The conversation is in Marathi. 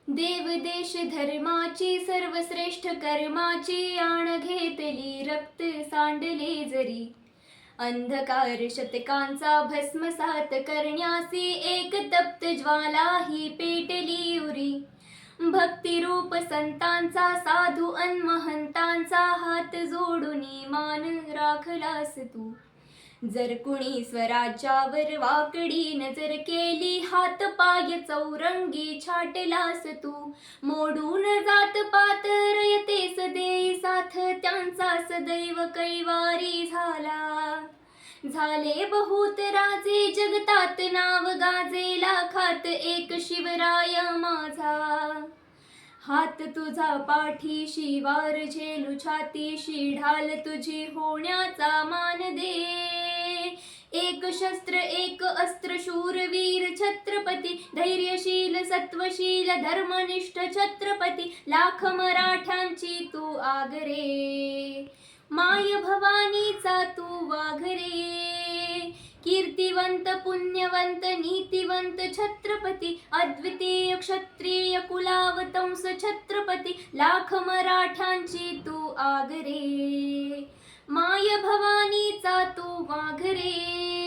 देव देश धर्माची सर्वश्रेष्ठ कर्माची आण घेतली रक्त सांडले जरी अंधकार शतकांचा भस्मसात करण्यासी एक तप्त ज्वाला ही पेटली उरी भक्तिरूप संतांचा साधू अनमहंतांचा हात जोडून मान राखलास तू जर कुणी स्वराज्यावर वाकडी नजर केली हात पाय चौरंगी छाटलास तू मोडून जात पात रयतेस देई साथ त्यांचा सदैव कैवारी झाले बहुत राजे जगतात नाव गाजे लाखात एक शिवराय माझा हात तुझा पाठीशी वार झेलू छातीशी ढाल तुझी होण्याचा मान दे एक शस्त्र एक अस्त्र शूरवीर छत्रपती धैर्यशील सत्वशील धर्मनिष्ठ छत्रपती लाख मराठ्यांची तू आगरे माय भवानीचा तू वाघरे कीर्तिवंत पुण्यवंत नीतिवंत छत्रपती अद्वितीय क्षत्रिय कुलावतंस छत्रपती लाख मराठ्यांची तू आगरे माय भवानीचा तू वाघरे